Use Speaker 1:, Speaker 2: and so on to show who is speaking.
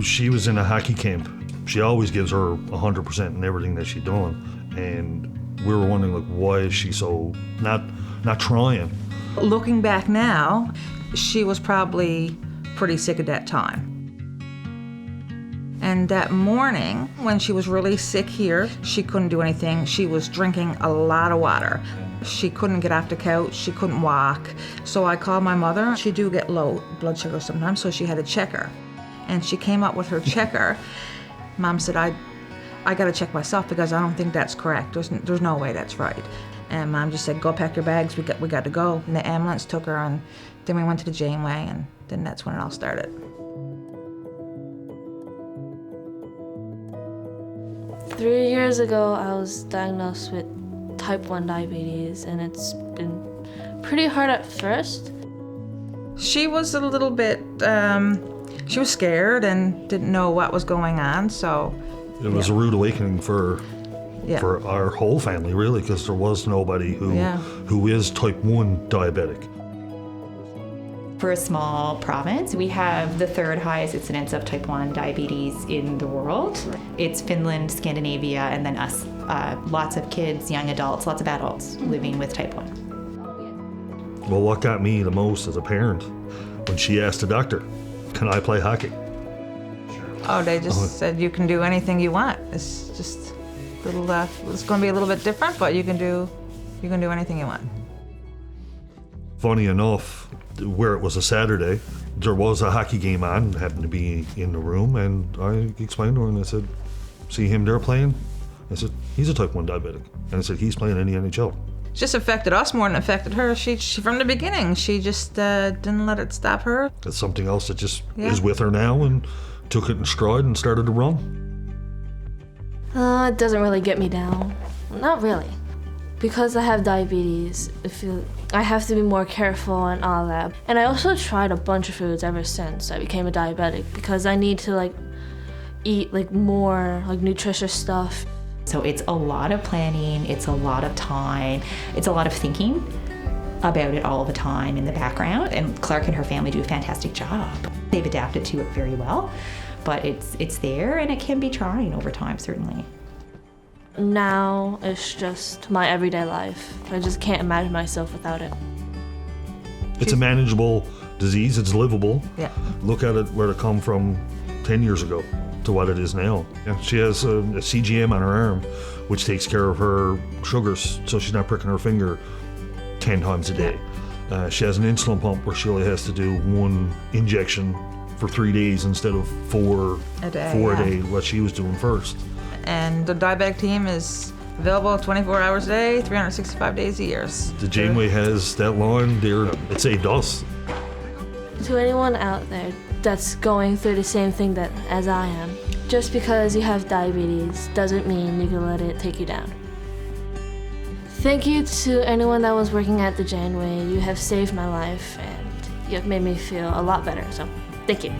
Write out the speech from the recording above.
Speaker 1: She was in a hockey camp. She always gives her 100% in everything that she's doing. And we were wondering, like, why is she so not trying?
Speaker 2: Looking back now, she was probably pretty sick at that time. And that morning, when she was really sick here, she couldn't do anything. She was drinking a lot of water. She couldn't get off the couch, she couldn't walk. So I called my mother. She do get low blood sugar sometimes, so she had a checker. And she came up with her checker. Mom said, I gotta check myself because I don't think that's correct. There's no way that's right. And Mom just said, go pack your bags, we got to go. And the ambulance took her, and then we went to the Janeway, and then that's when it all started.
Speaker 3: 3 years ago, I was diagnosed with type 1 diabetes, and it's been pretty hard at first.
Speaker 2: She was a little bit, she was scared and didn't know what was going on, so.
Speaker 1: It was a rude awakening for our whole family, really, because there was nobody who is type 1 diabetic.
Speaker 4: For a small province, we have the third highest incidence of type 1 diabetes in the world. It's Finland, Scandinavia, and then us. Lots of kids, young adults, lots of adults living with type 1.
Speaker 1: Well, what got me the most as a parent, when she asked the doctor, can I play hockey?
Speaker 2: Oh, they just said you can do anything you want. It's just a little, it's going to be a little bit different, but you can do anything you want.
Speaker 1: Funny enough, where it was a Saturday, there was a hockey game on, happened to be in the room, and I explained to her, and I said, see him there playing? I said, he's a type 1 diabetic. And I said, he's playing in the NHL.
Speaker 2: It just affected us more than it affected her. She from the beginning, she just didn't let it stop her.
Speaker 1: It's something else that just is with her now, and took it in stride and started to run.
Speaker 3: It doesn't really get me down. Not really. Because I have diabetes, I have to be more careful and all that. And I also tried a bunch of foods ever since I became a diabetic because I need to eat more nutritious stuff.
Speaker 4: So it's a lot of planning, it's a lot of time, it's a lot of thinking about it all the time in the background. And Clarke and her family do a fantastic job. They've adapted to it very well, but it's there, and it can be trying over time, certainly.
Speaker 3: Now it's just my everyday life. I just can't imagine myself without it.
Speaker 1: It's a manageable disease, it's livable.
Speaker 2: Yeah.
Speaker 1: Look at it where it come from 10 years ago to what it is now. Yeah, she has a CGM on her arm, which takes care of her sugars, so she's not pricking her finger 10 times a day. She has an insulin pump where she only has to do 1 injection for 3 days instead of 4 a day, what she was doing first.
Speaker 2: And the diabetic team is available 24 hours a day, 365 days a year.
Speaker 1: The Janeway has that line there. It saved us.
Speaker 3: To anyone out there that's going through the same thing as I am, just because you have diabetes doesn't mean you can let it take you down. Thank you to anyone that was working at the Janeway. You have saved my life, and you have made me feel a lot better, so thank you.